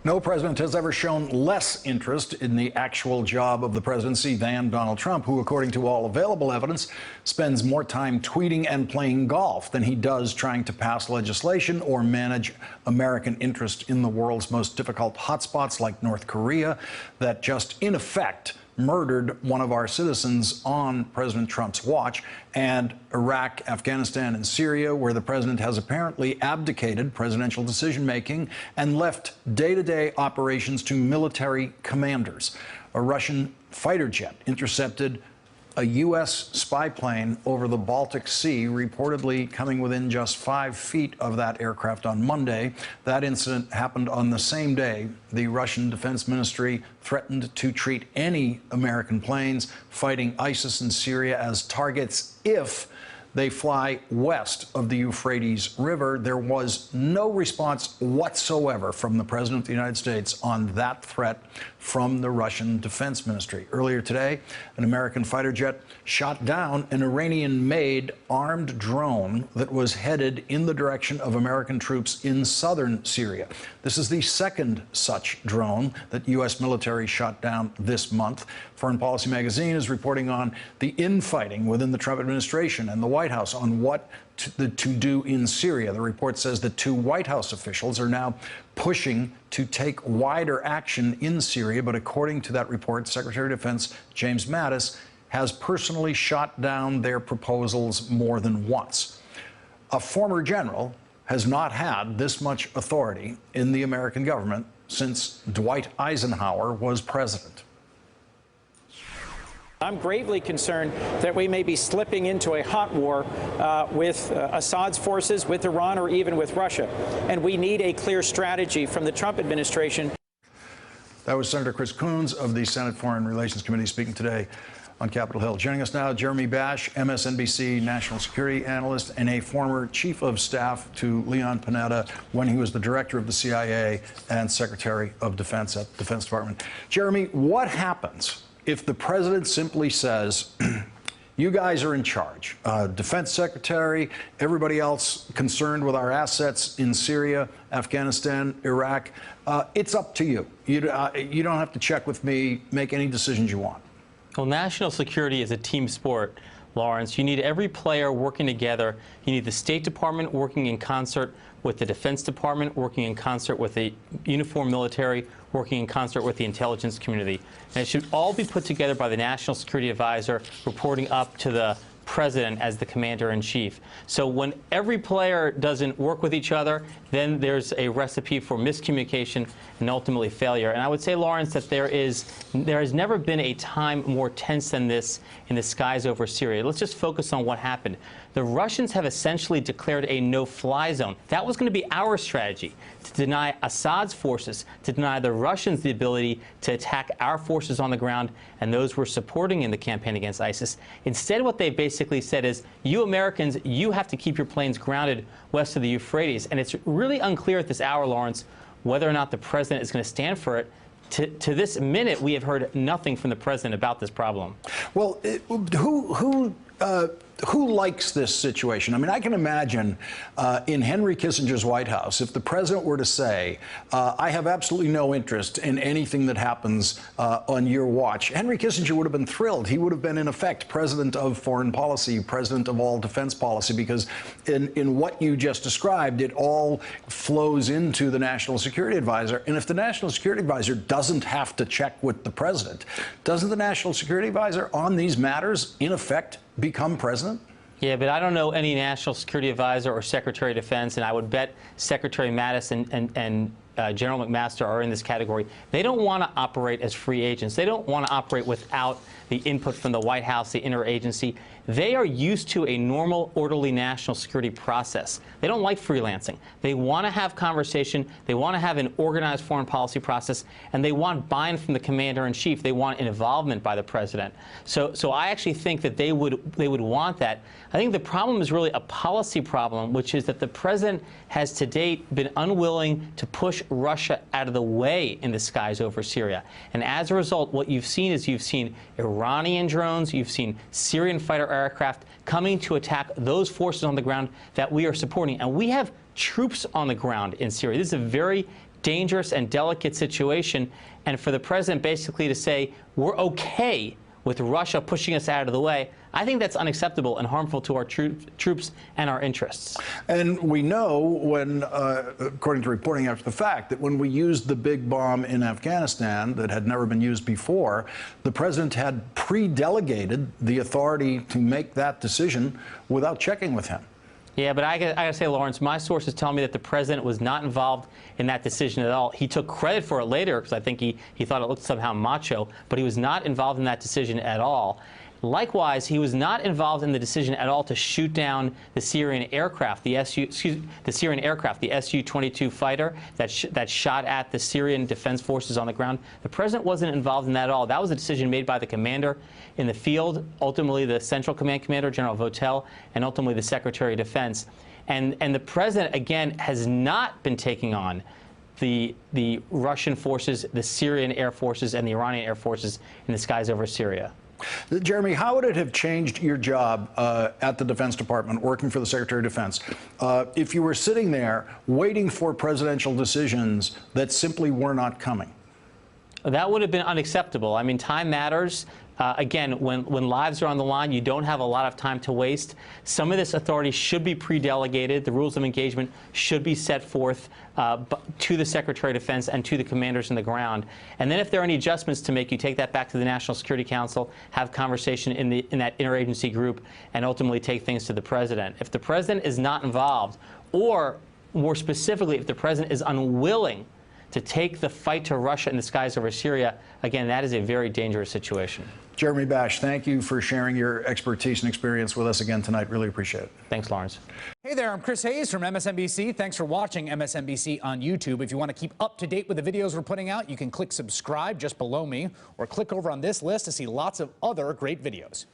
No president has ever shown less interest in the actual job of the presidency than Donald Trump, who, according to all available evidence, spends more time tweeting and playing golf than he does trying to pass legislation or manage American interest in the world's most difficult hotspots like North Korea, that just in effect murdered one of our citizens on President Trump's watch, and Iraq, Afghanistan, and Syria, where the president has apparently abdicated presidential decision-making and left day-to-day operations to military commanders. A Russian fighter jet intercepted a U.S. spy plane over the Baltic Sea, reportedly coming within just 5 feet of that aircraft on Monday. That incident happened on the same day the Russian Defense Ministry threatened to treat any American planes fighting ISIS in Syria as targets if they fly west of the Euphrates River. There was no response whatsoever from the President of the United States on that threat from the Russian Defense Ministry. Earlier today, an American fighter jet shot down an Iranian-made armed drone that was headed in the direction of American troops in southern Syria. This is the second such drone that U.S. military shot down this month. Foreign Policy magazine is reporting on the infighting within the Trump administration and the White House on what to do in Syria. The report says that 2 White House officials are now pushing to take wider action in Syria. But according to that report, Secretary of Defense James Mattis has personally shot down their proposals more than once. A former general has not had this much authority in the American government since Dwight Eisenhower was president. I'm gravely concerned that we may be slipping into a hot war with Assad's forces, with Iran, or even with Russia. And we need a clear strategy from the Trump administration. That was Senator Chris Coons of the Senate Foreign Relations Committee speaking today on Capitol Hill. Joining us now, Jeremy Bash, MSNBC national security analyst and a former chief of staff to Leon Panetta when he was the director of the CIA and Secretary of Defense at the Defense Department. Jeremy, what happens if the president simply says, you guys are in charge, defense secretary, everybody else concerned with our assets in Syria, Afghanistan, Iraq, it's up to you. You don't have to check with me, make any decisions you want. Well, national security is a team sport, Lawrence. You need every player working together. You need the State Department working in concert with the Defense Department, working in concert with the uniformed military, working in concert with the intelligence community. And it should all be put together by the National Security Advisor, reporting up to the president as the commander-in-chief. So when every player doesn't work with each other, then there's a recipe for miscommunication and ultimately failure. And I would say, Lawrence, that there has never been a time more tense than this in the skies over Syria. Let's just focus on what happened. The Russians have essentially declared a no-fly zone. That was going to be our strategy, to deny Assad's forces, to deny the Russians the ability to attack our forces on the ground and those we're supporting in the campaign against ISIS. Instead, what they basically said is, you Americans, you have to keep your planes grounded west of the Euphrates. And it's really unclear at this hour, Lawrence, whether or not the president is going to stand for it. To this minute, we have heard nothing from the president about this problem. Well, who likes this situation? I mean, I can imagine in Henry Kissinger's White House, if the president were to say, I have absolutely no interest in anything that happens on your watch, Henry Kissinger would have been thrilled. He would have been, in effect, president of foreign policy, president of all defense policy, because in what you just described, it all flows into the National Security Advisor. And if the National Security Advisor doesn't have to check with the president, doesn't the National Security Advisor on these matters, in effect, become president? Yeah, but I don't know any National Security Advisor or Secretary of Defense, and I would bet Secretary Mattis and General McMaster are in this category. They don't want to operate as free agents. They don't want to operate without the input from the White House, the interagency. They are used to a normal, orderly national security process. They don't like freelancing. They want to have conversation. They want to have an organized foreign policy process, and they want buy-in from the commander-in-chief. They want involvement by the president. So I actually think that they would want that. I think the problem is really a policy problem, which is that the president has to date been unwilling to push Russia out of the way in the skies over Syria. And as a result, what you've seen is you've seen Iranian drones, you've seen Syrian fighter aircraft coming to attack those forces on the ground that we are supporting. And we have troops on the ground in Syria. This is a very dangerous and delicate situation, and for the president basically to say, we're okay with Russia pushing us out of the way, I think that's unacceptable and harmful to our troops and our interests. And we know when, according to reporting after the fact, that when we used the big bomb in Afghanistan that had never been used before, the president had pre-delegated the authority to make that decision without checking with him. Yeah, but I gotta say, Lawrence, my sources tell me that the president was not involved in that decision at all. He took credit for it later because I think he thought it looked somehow macho, but he was not involved in that decision at all. Likewise, he was not involved in the decision at all to shoot down the Syrian aircraft, the Su-22 fighter that shot at the Syrian defense forces on the ground. The president wasn't involved in that at all. That was a decision made by the commander in the field, ultimately the Central Command Commander, General Votel, and ultimately the Secretary of Defense. And the president, again, has not been taking on the Russian forces, the Syrian air forces, and the Iranian air forces in the skies over Syria. Jeremy, how would it have changed your job at the Defense Department, working for the Secretary of Defense, if you were sitting there waiting for presidential decisions that simply were not coming? That would have been unacceptable. I mean, time matters. Again, when lives are on the line, you don't have a lot of time to waste. Some of this authority should be pre-delegated. The rules of engagement should be set forth to the Secretary of Defense and to the commanders on the ground. And then if there are any adjustments to make, you take that back to the National Security Council, have conversation in that interagency group, and ultimately take things to the president. If the president is not involved, or more specifically, if the president is unwilling to take the fight to Russia in the skies over Syria, again, that is a very dangerous situation. Jeremy Bash, thank you for sharing your expertise and experience with us again tonight. Really appreciate it. Thanks, Lawrence. Hey there, I'm Chris Hayes from MSNBC. Thanks for watching MSNBC on YouTube. If you want to keep up to date with the videos we're putting out, you can click subscribe just below me, or click over on this list to see lots of other great videos.